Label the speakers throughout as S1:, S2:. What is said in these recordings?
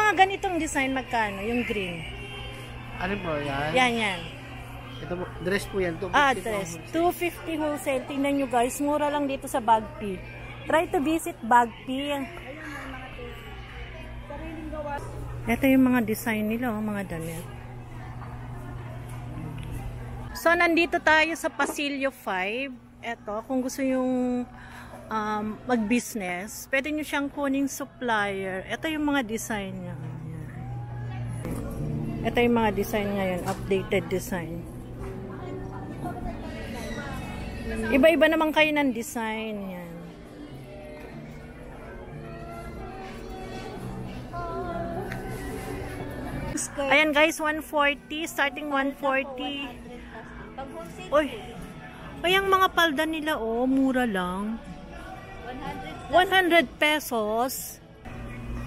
S1: mga ganitong design, magkano? Yung green.
S2: Ano po yan?
S1: Yan.
S2: Ito po, dress po yan.
S1: Dress. 250 wholesale. Tingnan nyo guys, mura lang dito sa Bagpi. Try to visit Bagpi. Ito yung mga design nila, mga damit. So, nandito tayo sa Pasilio 5. Ito, kung gusto yung mag-business, pwede nyo siyang kuning supplier. Ito yung mga design niya. Ito yung mga design ngayon, updated design. Iba-iba naman kayo ng design. Yan. Ayan guys, 140. Starting 140. Uy. Ay, ang mga palda nila, mura lang. 100 pesos.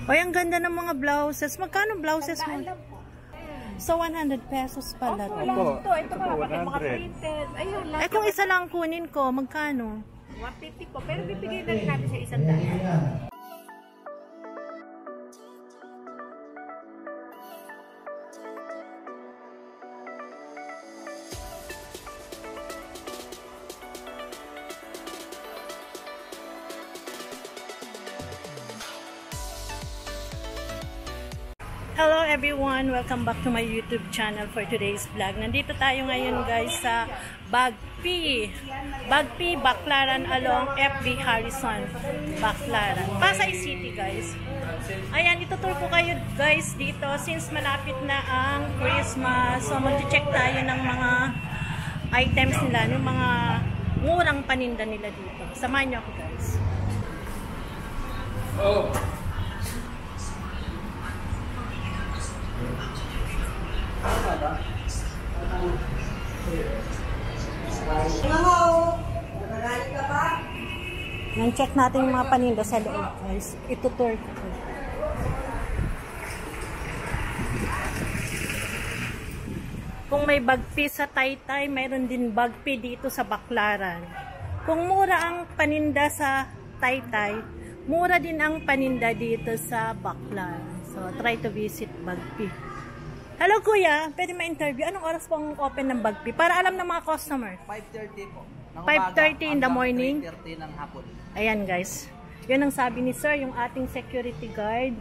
S1: Ay, ang ganda ng mga blouses. Magkano blouses mo? So, 100 pesos pala.
S3: Opo. Ito po, 100.
S1: Eh, kung isa lang kunin ko, magkano?
S4: 150 po. Pero bibigay na rin natin sa isang daan.
S1: Hello everyone! Welcome back to my YouTube channel for today's vlog. Nandito tayo ngayon guys sa Bagpi. Bagpi, Baclaran along FB Harrison, Baclaran. Pasay City guys. Ayan, itutur ko kayo guys dito since malapit na ang Christmas. So mag-check tayo ng mga items nila, yung mga murang paninda nila dito. Samahan niyo ako guys.
S3: Oh!
S1: Yan, check natin yung mga paninda sa loob guys. Itutur ko. Kung may Bagpi sa Taytay, mayroon din Bagpi dito sa Baclaran. Kung mura ang paninda sa Taytay, mura din ang paninda dito sa Baclaran. So, try to visit Bagpi. Hello kuya, pwede ma-interview. Anong oras po ang open ng Bagpi? Para alam ng mga customer.
S2: 5:30 po.
S1: 5:30 in the morning.
S2: 3:30 ng hapon.
S1: Ayan guys. Yun ang sabi ni sir, yung ating security guard.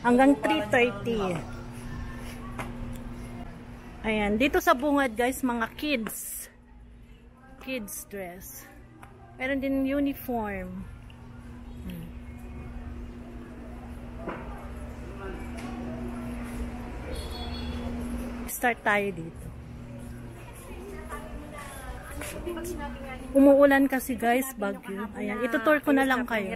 S1: Hanggang 3:30. Ayan. Dito sa bungad guys, mga kids. Kids dress. Meron din uniform. Start tayo dito. Umuulan kasi guys, bagyo. Ayan, itutur ko na lang kayo.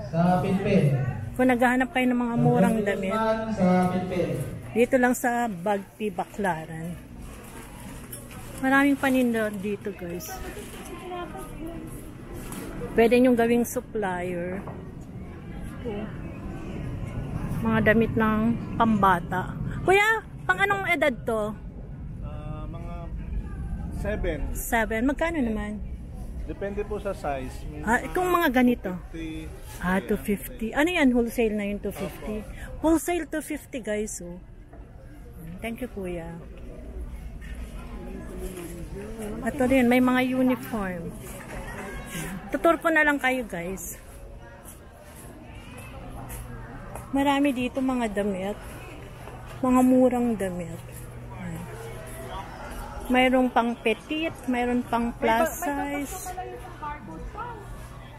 S2: Sa Pilpil.
S1: Kung naghahanap kayo ng mga murang damit,
S2: Sa Pilpil.
S1: dito lang sa Bagpi, Baclaran. Maraming paninda dito guys. Pwede nyong gawing supplier. Mga damit ng pambata. Kuya, pang anong edad to?
S3: Mga 7.
S1: 7. Magkano naman?
S3: Depende po sa size.
S1: Itong mga ganito.
S3: 50.
S1: 250. Ano yan? Wholesale na yung 250? Wholesale 250 guys. Oh. Thank you kuya. Ito din, may mga uniform. Tutur ko na lang kayo guys. Marami dito mga damit. Mga murang damit. Mayroong pang petite, mayroon pang plus size.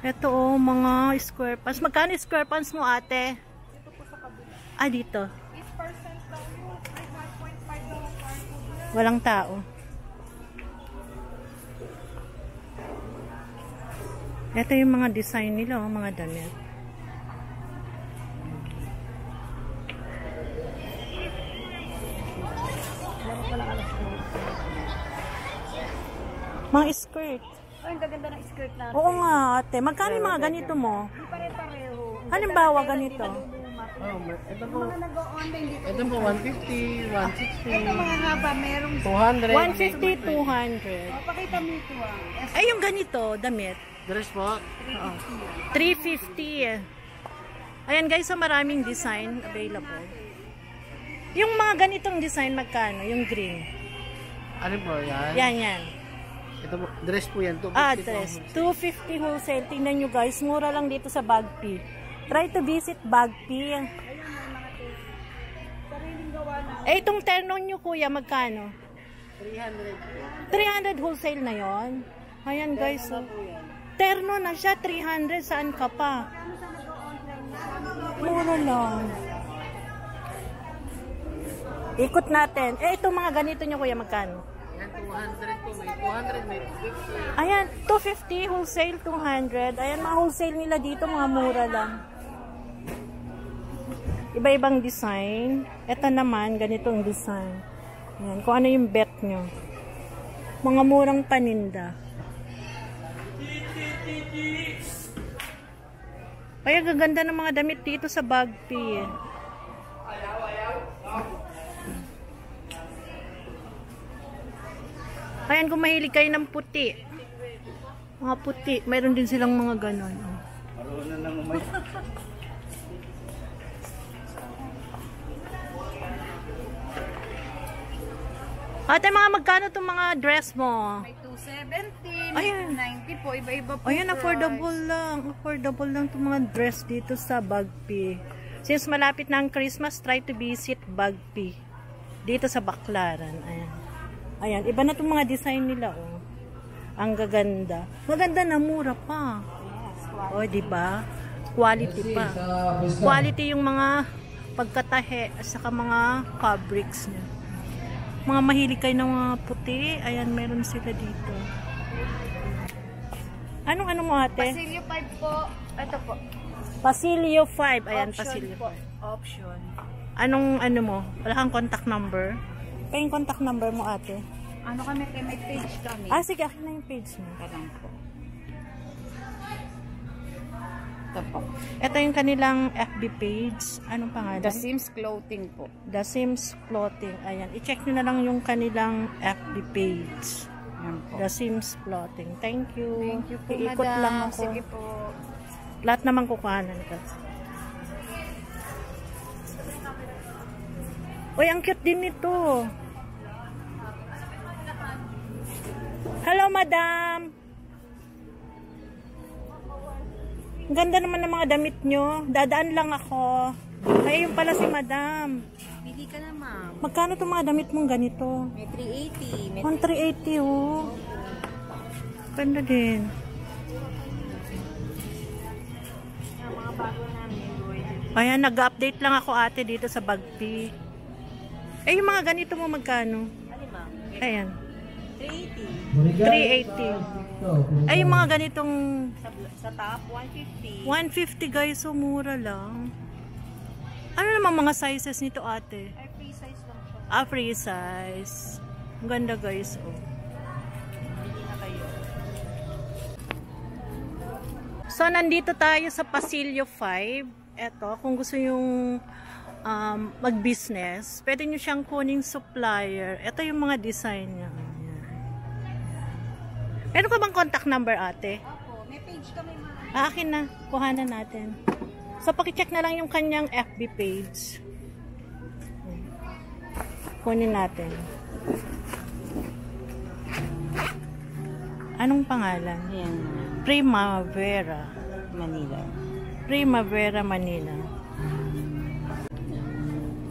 S1: Ito mga square pants. Magkano square pants mo ate? Dito. Walang tao. Ito yung mga design nila, mga damit. Mga skirt.
S4: Ang gaganda ng skirt natin.
S1: Oo nga ate. Magkano yung mga ganito mo?
S4: Di pare-pareho.
S1: Halimbawa ganito.
S3: Ito po.
S4: Mga nag-online dito.
S2: Ito po 150, 160.
S4: Ito mga haba, merong
S2: 200.
S1: 150, 200.
S4: Pakita mo ito
S1: Ay, yung ganito, damit.
S2: Dress po.
S1: 350. Ayan guys, so maraming design available. Yung mga ganitong design, magkano? Yung green.
S2: Ano po yan?
S1: Yan.
S2: Ito po, dress po yan. 250
S1: Ah,
S2: po.
S1: dress. 250 wholesale. Tingnan nyo guys, mura lang dito sa Bagpi. Try to visit Bagpi. Eh, itong terno nyo kuya, magkano?
S2: 300
S1: 300
S2: po.
S1: wholesale na yon. Ayan guys, so. Terno na siya, 300. Saan ka pa? Mura lang. Ikot natin. Eh, itong mga ganito nyo kuya, magkano?
S2: Yan, 200 po. May 200, may 250.
S1: Ayan, 250 wholesale, 200. Ayan, mga wholesale nila dito, mga mura lang. Iba-ibang design. Ito naman, ganitong design. Ayan, kung ano yung bet nyo. Mga murang paninda. Ay, ang gaganda ng mga damit dito sa Bagpi. Ayan, kung mahilig kayo ng puti. Mga puti. Mayroon din silang mga ganon.
S3: Marunong na umay.
S1: Ate, mga magkano itong mga dress mo?
S4: May 270,
S1: Ayan.
S4: may 290 po. Iba-iba po.
S1: Ayan,
S4: price.
S1: affordable lang. Affordable lang itong mga dress dito sa Bagpi. Since malapit na ang Christmas, try to visit Bagpi. Dito sa Baclaran. Ayan. Ayan, iba na itong mga design nila, oh. Ang gaganda. Maganda na, mura pa. Oh, diba? Quality pa. Quality yung mga pagkatahe at saka mga fabrics niya. Mga mahilig kayo ng mga puti. Ayan, meron sila dito. Anong mo ate?
S4: Pasilyo 5 po. Ito po.
S1: Pasilyo 5. Ayan,
S4: Option
S1: Pasilyo
S4: po.
S1: 5.
S4: Option.
S1: Anong mo? Wala kang contact number? Pa yung contact number mo ate?
S4: Ano kami? May page kami.
S1: Ah, sige, akin na yung page mo.
S4: Parang po. Ito po.
S1: Ito yung kanilang FB page. Anong pangalan?
S4: The Sims Clothing po.
S1: The Sims Clothing. Ayan, i-check nyo na lang yung kanilang FB page.
S4: Yan po.
S1: The Sims Clothing. Thank you.
S4: Thank you po,
S1: Iikot
S4: madam.
S1: lang ako.
S4: Sige po.
S1: Lahat naman kukuhanan ka. Uy, ang cute din nito. Hello, madam. Ang ganda naman ng mga damit nyo. Dadaan lang ako. Ay, yung pala si madam.
S4: Pili ka na, ma'am.
S1: Magkano itong mga damit mong ganito?
S4: May 380. May
S1: 1,380, oh. Ganda din.
S4: mga bago namin.
S1: Ayan, nag-update lang ako ate dito sa Bagpi. Eh, yung mga ganito mo magkano?
S4: Ano, ma'am?
S1: Ayan.
S4: 380.
S1: 380. Ay, yung mga ganitong
S4: Sa top, 150.
S1: 150 guys, so mura lang. Ano naman mga sizes nito ate?
S4: Ay, free size lang siya.
S1: Ah, free size. Ang ganda guys, oh.
S4: Hindi na kayo.
S1: So, nandito tayo sa Pasilyo 5. Eto, kung gusto yung mag-business, pwede nyo siyang kuning supplier. Ito yung mga design niya. Ayan. Meron ka bang contact number ate?
S4: Opo, may page kami, ma'am.
S1: Akin na, kuhanan natin. So, pakicheck na lang yung kanyang FB page. Kunin natin. Anong pangalan?
S4: Ayan,
S1: Primavera.
S4: Manila.
S1: Primavera, Manila.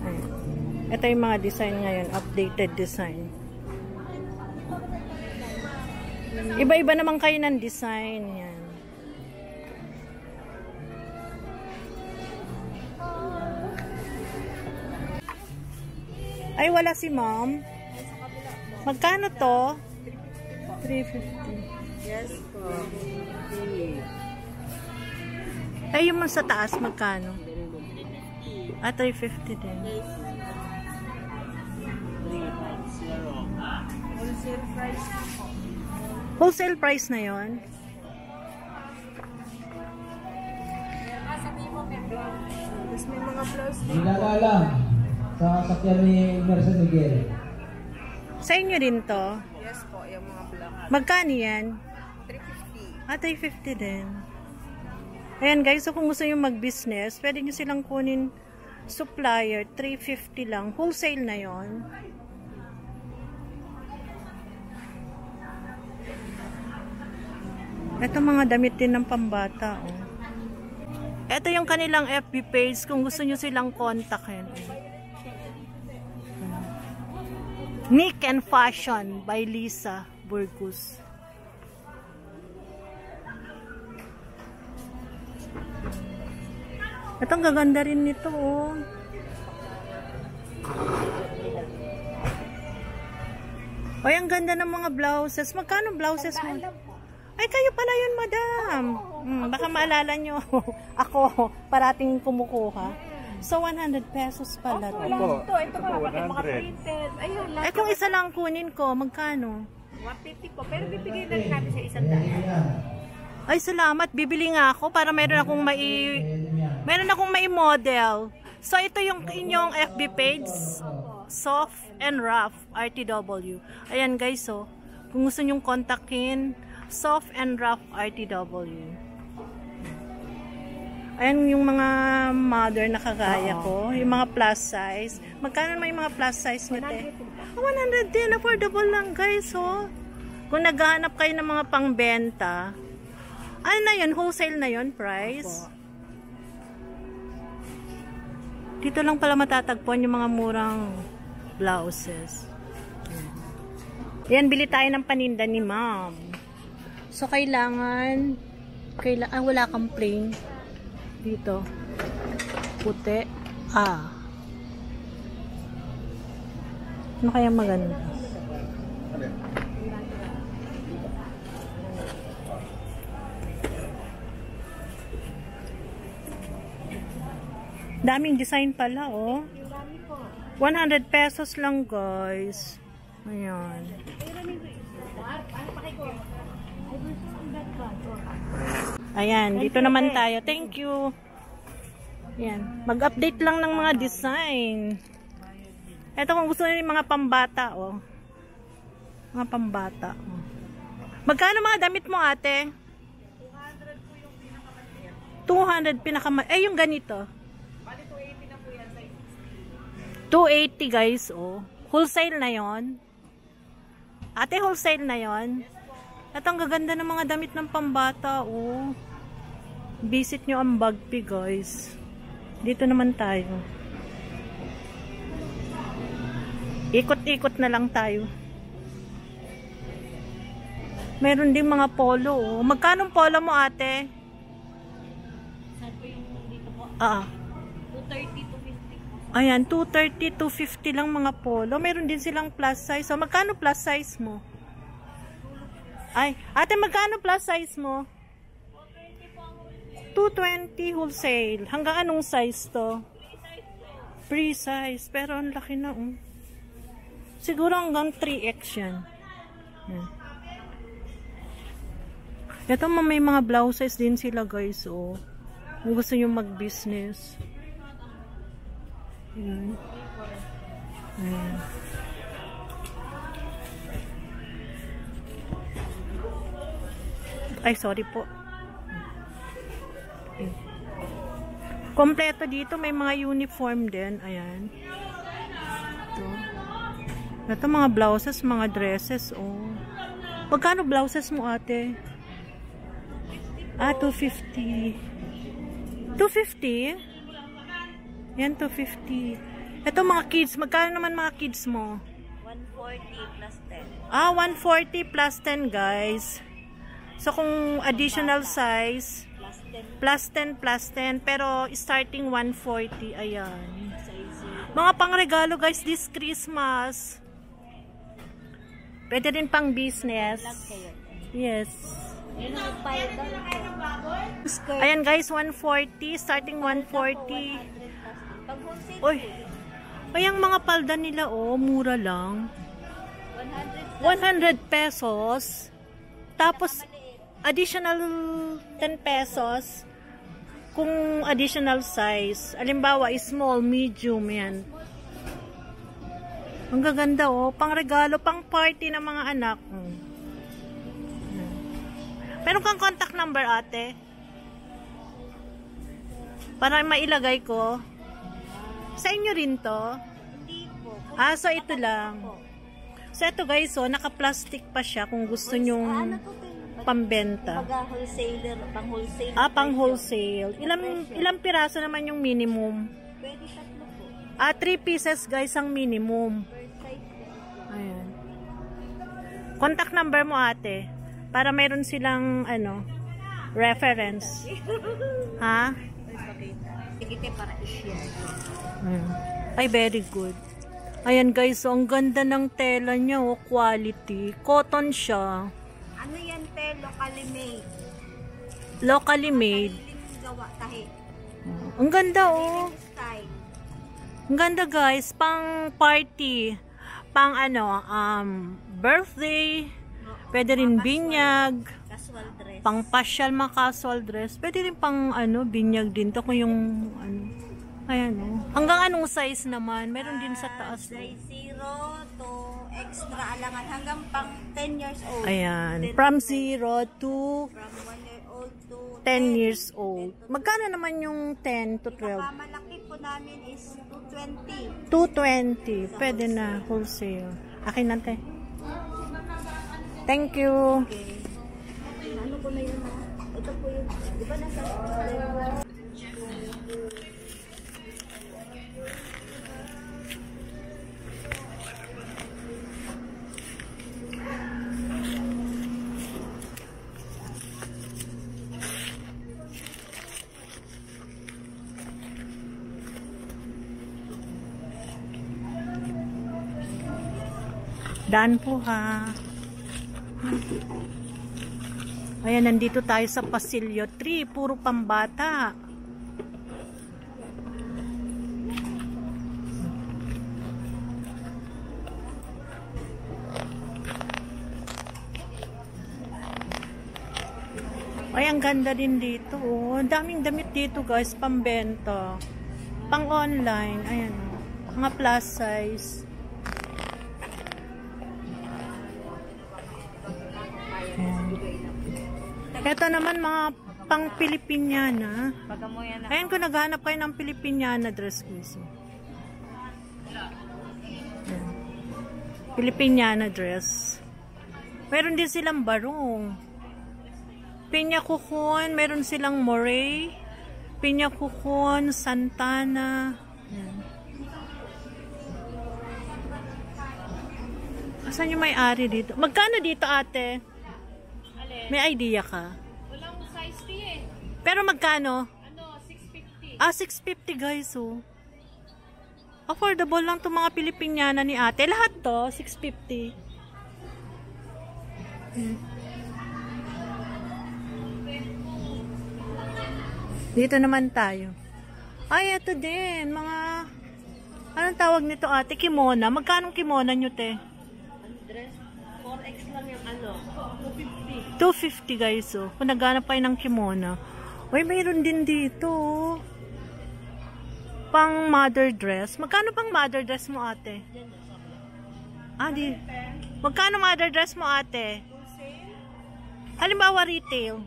S1: Ayan. Ito yung mga design ngayon. Updated design. Iba-iba naman kayo ng design. Yan. Ay, wala si ma'am. Magkano to? 350.
S4: Yes po.
S1: Ay, yung sa taas, magkano? Ah, 350 din.
S4: Wholesale price po.
S1: Wholesale price na yon.
S4: Sabi mo, may blouse. Tapos may mga blouse din.
S2: Nilala lang sa sakyan ni Mercer Miguel.
S1: Sa inyo din to?
S4: Yes po, yung mga black.
S1: Magkano yan?
S4: 350.
S1: Ah, 350 din. Ayan guys, so kung gusto nyo mag-business, pwede nyo silang kunin supplier, 350 lang. Wholesale na yon. Ito mga damit din ng pambata. Oh. Ito yung kanilang FB page kung gusto nyo silang kontakin. Nick and Fashion by Lisa Burgos. Ito ang gaganda rin nito, oh. Ay, ang ganda ng mga blouses. Magkano blouses mo? Ay, kayo pala yun, madam. Baka maalala nyo. Ako, parating kumukuha. So, 100 pesos pala.
S3: Opo.
S4: Ito pa, bakit mga printed. Ayun,
S1: Eh, kung isa lang kunin ko, magkano?
S4: 150 po. Pero bibigyan lang natin sa 100.
S1: Ay, salamat. Bibili nga ako para meron akong mai-model. So, ito yung inyong FB page. Soft and Rough, RTW. Ayan, guys, so. Kung gusto nyong kontakin, Soft and Rough, RTW. Ayan yung mga mother na kagaya ko. Yung mga plus size. Magkano naman yung mga plus size nyo, te? 100 din. Affordable lang, guys, so. Kung naghahanap kayo ng mga pangbenta, ano na yun? Wholesale na yun, price? Dito lang pala matatagpuan yung mga murang blouses. Yan, bili tayo ng paninda ni ma'am. So, kailangan wala kang plain. Dito. Puti. Ano kaya maganda? Daming design pala, oh. 100 pesos lang, guys. Ayan. Ayan, dito naman tayo. Thank you. Ayan. Mag-update lang ng mga design. Ito kung gusto nyo yung mga pambata, oh. Mga pambata, oh. Magkano mga damit mo, ate? 200 pinakamal. Eh, yung ganito. 280 guys, oh. Wholesale na yon. Ate, wholesale na yon. At ang gaganda ng mga damit ng pambata, oh. Visit nyo ang Bagpi, guys. Dito naman tayo. Ikot-ikot na lang tayo. Meron ding mga polo, oh. Magkano polo mo, ate?
S4: Saan po yung dito po? 230 to 50.
S1: Ayan, 230 to 50 lang mga polo. Meron din silang plus size. So, magkano plus size mo? Ay, ate, magkano plus size mo? 220 wholesale. Hanggang anong size to? Free size. Pero ang laki na, oh. Siguro hanggang 3X yan. Ayan. Ito, may mga blouses din sila, guys, oh. Kung gusto nyo mag-business. Ayan. Ayan. Ay, sorry po. Ayan. Kompleto dito. May mga uniform din. Ayan. Ito mga blouses, mga dresses. Oh. Magkano blouses mo, ate? 250. 250? Yan, 250. Ito mga kids. Magkano naman mga kids mo?
S4: 140 plus 10.
S1: 140 plus 10, guys. So, kung additional size, plus 10 plus 10. Pero, starting 140. Ayan. Mga pangregalo, guys, this Christmas. Pwede rin pang business. Yes. Ayan, guys, 140. Starting 140. Uy. Ay, ang mga palda nila, oh, mura lang. 100 pesos. Tapos, additional 10 pesos kung additional size. Halimbawa, small, medium, yan. Ang gaganda, oh. Pang regalo, pang party ng mga anak. Meron kang contact number, ate? Para mailagay ko. Sa inyo rin to?
S4: Hindi po.
S1: So ito lang. So ito guys, naka-plastic pa siya kung gusto nyong
S4: Ano to?
S1: pambenta.
S4: Pag wholesaler, pang wholesale.
S1: Pang wholesale. Ilang piraso naman yung minimum?
S4: Pwede 3 po.
S1: 3 pieces guys ang minimum.
S4: Per size po.
S1: Ayan. Contact number mo ate. Para mayroon silang reference. Ha?
S4: Sige te, para i-share.
S1: Ayan. Ay, very good. Ayan guys, ang ganda ng tela niya, quality. Cotton siya.
S4: Ano yan te? Locally made.
S1: Locally made.
S4: Sariling gawa tahi.
S1: Ang ganda
S4: Style.
S1: Ang ganda guys, pang party, pang birthday, pwede rin binyag,
S4: Casual dress.
S1: pang pasyal, mga casual dress, pwede rin pang binyag din to kung yung ayan hanggang anong size naman, meron din sa taas.
S4: Size 0 to extra alangan hanggang pang 10 years old.
S1: Ayan, from 0 to
S4: From 1 year old to
S1: 10 years old. Magkano naman yung 10 to 12?
S4: Malaki po namin is 220.
S1: 220. Pwede na, wholesale. Akin natin. Thank you.
S4: Okay. Ano ko na yun? Ito po yun. Di ba nasa
S1: Daan po ha. Ayan, nandito tayo sa Pasilyo 3. Puro pambata. Ay, ang ganda din dito. Ang daming damit dito guys, pambenta. Pang online. Ayan. Mga plus size. Ito naman mga pang Pilipiniana. Ayan kung naghanap kayo ng Pilipiniana dress guys. Pilipiniana dress. Meron din silang barong. Pinya Kukon, meron silang Moray. Pinya Kukon, Santana. Ayan. Asan yung may-ari dito? Magkano dito ate? May idea ka?
S4: Walang size T eh.
S1: Pero magkano?
S4: 650.
S1: 650 guys, Affordable lang itong mga Pilipiniana ni ate. Lahat to, 650. Dito naman tayo. Ay, ito din. Mga, anong tawag nito ate? Kimona. Magkano kimona nyo, te?
S4: Dress 4X lang yung 250.
S1: 250 guys, Kung naghanap kayo ng kimona. Uy, mayroon din dito, pang mother dress. Magkano pang mother dress mo, ate? Magkano mother dress mo, ate? Halimbawa, retail.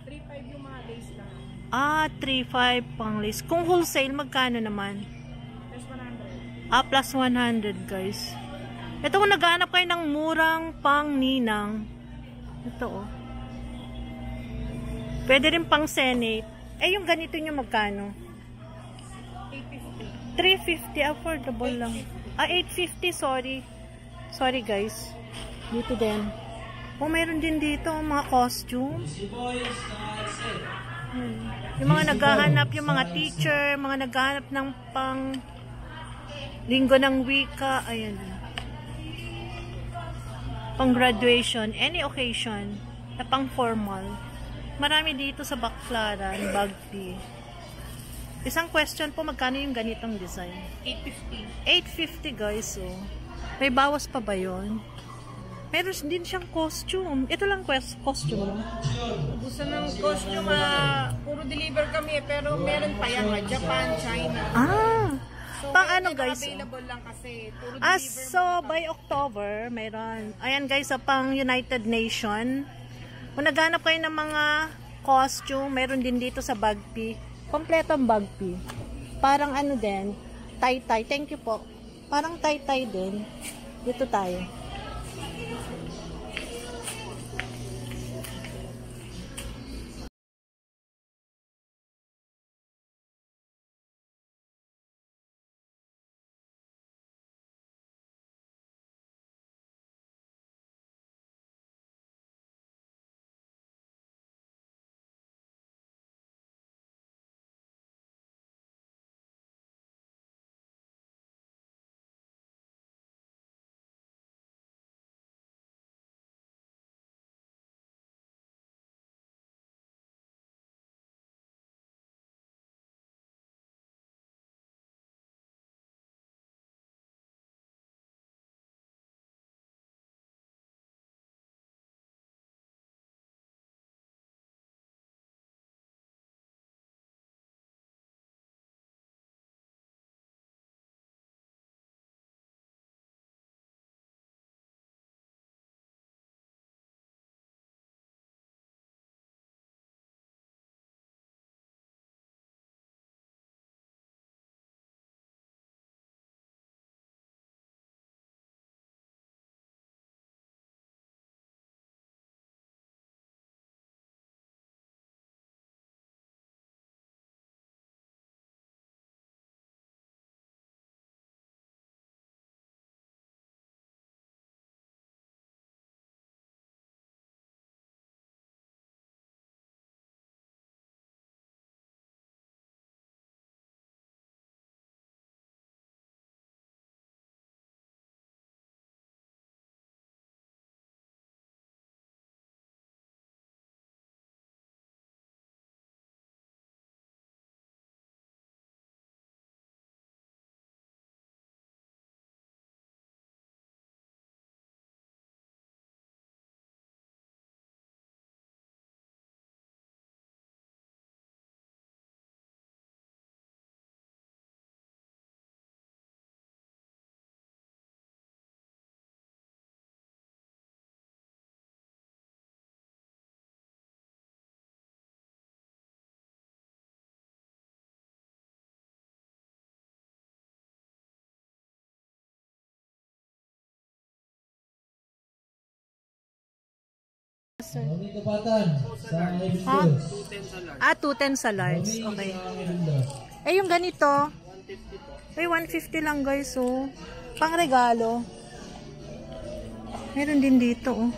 S4: 3.5 yung mga lace lang.
S1: 3.5 pang lace. Kung wholesale, magkano naman?
S4: Plus 100.
S1: Plus 100, guys. Ito kung naghanap kayo ng murang pang ninang. Ito, Pwede rin pang Senate. Yung ganito nyo magkano? 350. Affordable lang. 850, sorry. Sorry, guys. Dito din. Mayroon din dito, mga costume. Yung mga naghahanap, yung mga teacher, mga naghahanap ng pang linggo ng wika. Ayan. Pang graduation, any occasion, na pang formal. Marami dito sa Baclaran, Bagpi. Isang question po, magkano yung ganitong design? 850 guys, May bawas pa ba yun? Meron din siyang costume. Ito lang costume.
S5: Gusto ng costume, puro deliver kami, pero meron pa yan, Japan, China.
S1: So, pang ano guys?
S5: Available lang kasi. Puro deliver
S1: So by October, mayroon. Ayan guys, pang United Nation. Kung naghanap kayo ng mga costume, meron din dito sa Bagpi. Kompleto ang bagpi. Parang ano din, tay-tay. Thank you po. Parang tay-tay din. Dito tayo.
S2: Dito Patan, sa
S1: Ha?
S2: Episcopal.
S1: 210 sa large. Okay. Eh, yung ganito, ay 150 lang guys, oh. Pang regalo. Meron din dito, oh.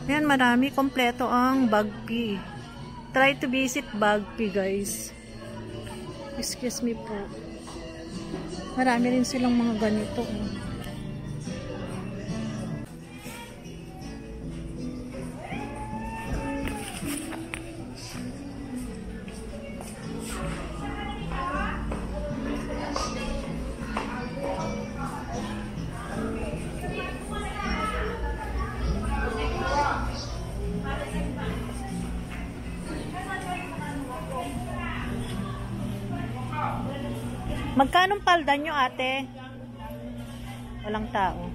S1: Ayan, marami. Kompleto ang Bagpi. Try to visit Bagpi, guys. Excuse me po. Marami rin silang mga ganito, oh. Magkanong palda nyo, ate? Walang tao.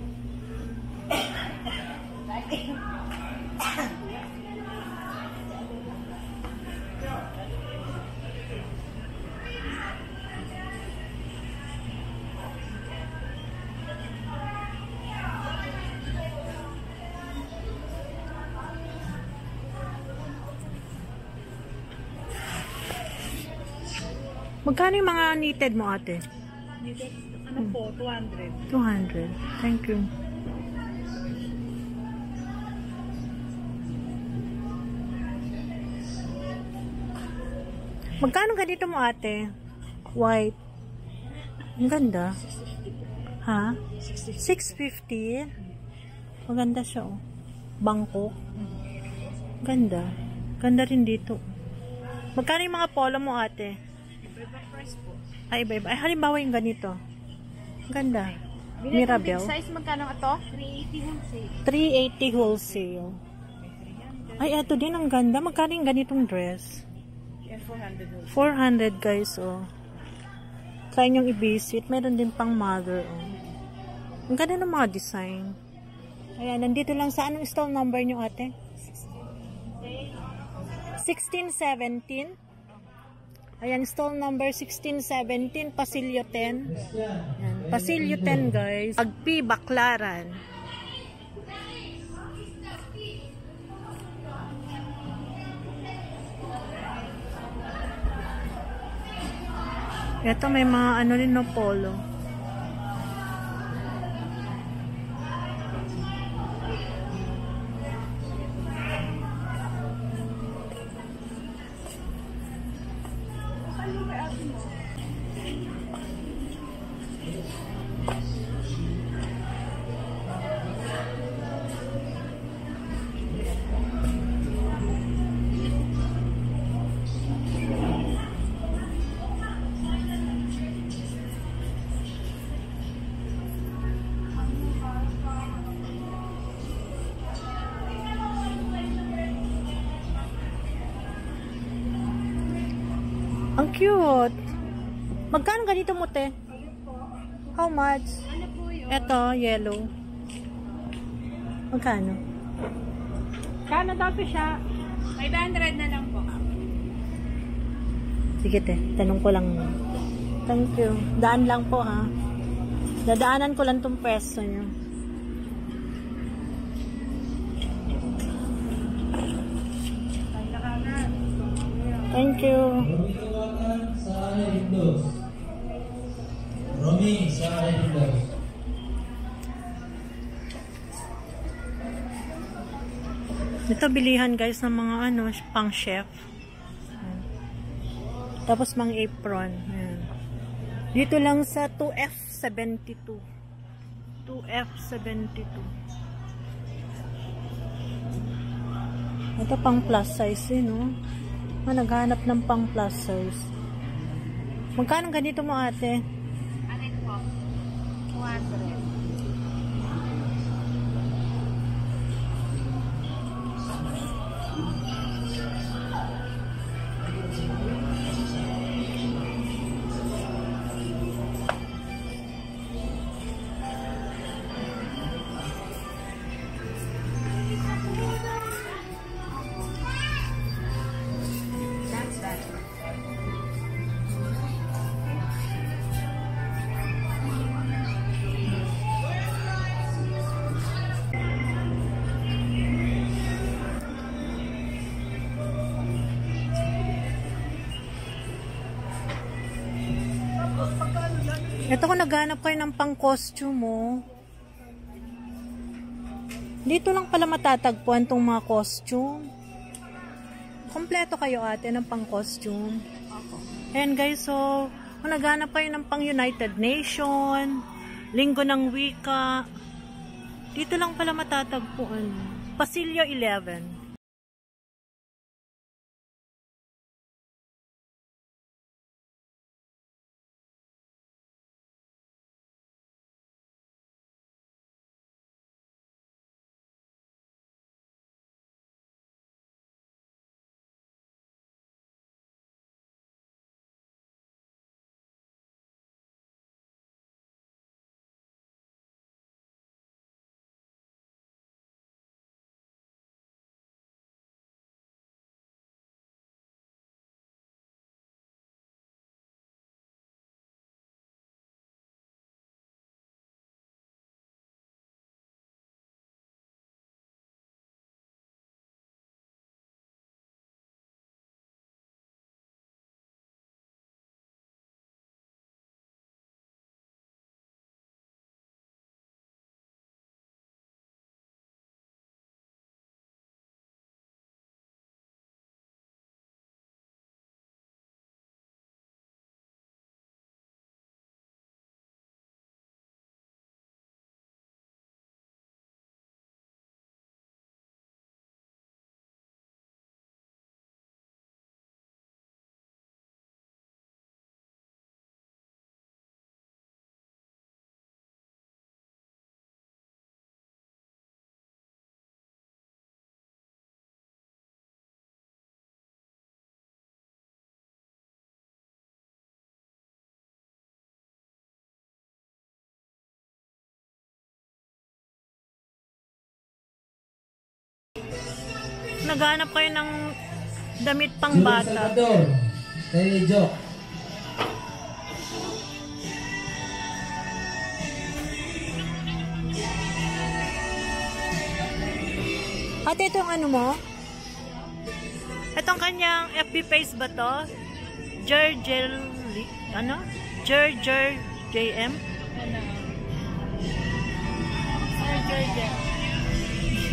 S1: Magkano yung mga knitted mo, ate?
S5: Knitted, ano po, 200.
S1: 200. Thank you. Magkano ganito mo, ate? White. Ang ganda. Ha? 650. Maganda siya, oh. Bangkok. Ganda. Ganda rin dito. Magkano yung mga polo mo, ate?
S5: Iba-iba price po.
S1: Ay, iba-iba. Ay, halimbawa yung ganito. Ganda. Mirabelle.
S5: Big size, magkano ito? 380 wholesale.
S1: 380 wholesale. Ay, eto din ang ganda. Magkano yung ganitong dress?
S5: Yan, 400 wholesale.
S1: 400 guys, oh. Try nyong i-visit. Meron din pang mother, oh. Ang ganda ng mga design. Ayan, nandito lang sa anong stall number nyo, ate? 1617. Ayan, stall number 1617, Pasilyo 10. Ayan, Pasilyo 10 guys. Bagpi, Baclaran. Ito may mga ano rin no, polo. Ang cute. Magkano ganito mo, te? How much?
S4: Ano po yun?
S1: Ito, yellow. Magkano?
S4: Kano daw po siya? 500 na lang po.
S1: Sige, te. Tanong ko lang. Thank you. Daan lang po, ha? Dadaanan ko lang tong pwesto nyo. Thank you.
S2: Sa Windows. Romy sa Windows.
S1: Ito bilihan guys ng mga ano, pang chef. Ayan. Tapos mga apron. Ayan. Dito lang sa 2F72. 2F72. Ito pang plus size eh, no? Naghanap ng pang plus size. Magkano ganito mo, ate?
S4: Alin po? 200.
S1: Ito kung naghanap kayo ng pang-costume mo. Dito lang pala matatagpuan tong mga costume. Kompleto kayo ate ng pang-costume. And guys, so kung naghanap kayo ng pang-United Nation, Linggo ng Wika, dito lang pala matatagpuan. Pasilyo 11. Naghanap kayo ng damit pang bata.
S2: Kay Joke.
S1: Ate, itong ano mo? Itong kanyang FB page ba to? Ano? JM?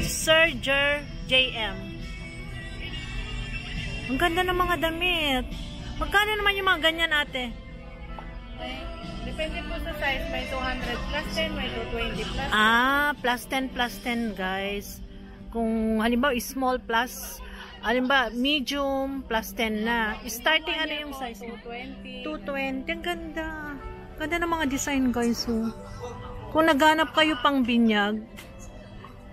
S1: Serger JM. Ang ganda ng mga damit. Magkano naman yung mga ganyan, ate?
S5: Depende po sa size. May 200 plus 10, may 220 plus 10.
S1: Plus 10 plus 10, guys. Kung halimbawa small plus, halimbawa medium plus 10 na. Starting ano yung size mo?
S5: 220.
S1: 220. Ang ganda. Ganda ng mga design, guys. Oh. Kung naghanap kayo pang binyag,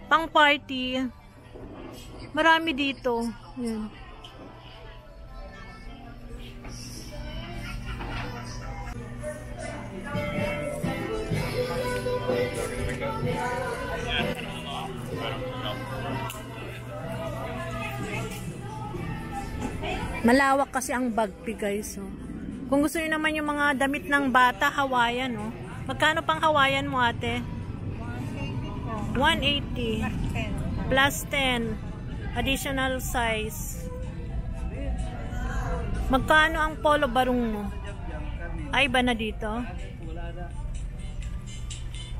S1: pang party, marami dito. Yan. Malawak kasi ang Bagpi, guys. Oh. Kung gusto niyo naman yung mga damit ng bata, Hawaiian, oh. Magkano pang Hawaiian mo, ate? 180 plus 10 additional size. Magkano ang polo barong mo? Ay, ba na dito?
S3: Wala na.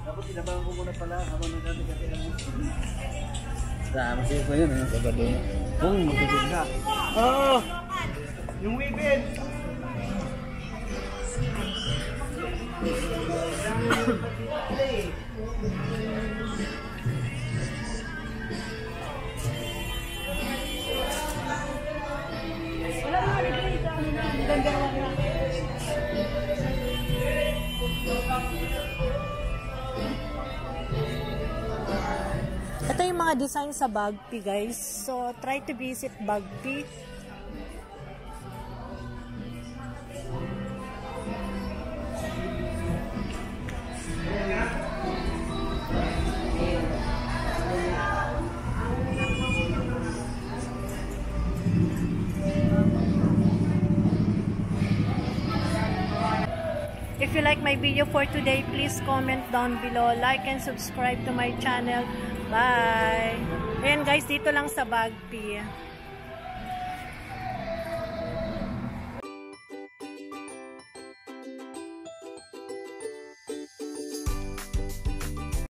S3: Dapat tinabangan ko muna pala habang nagkakita ka mo. Masih ko yun, ano? Sabado na. Kung magiging ka. Oo! Yung weekend!
S1: Ito yung mga design sa Bagpi, guys. So, try to visit Bagpi. If you like my video for today, please comment down below, like and subscribe to my channel. Bye! Ayan guys, dito lang sa Bagpi.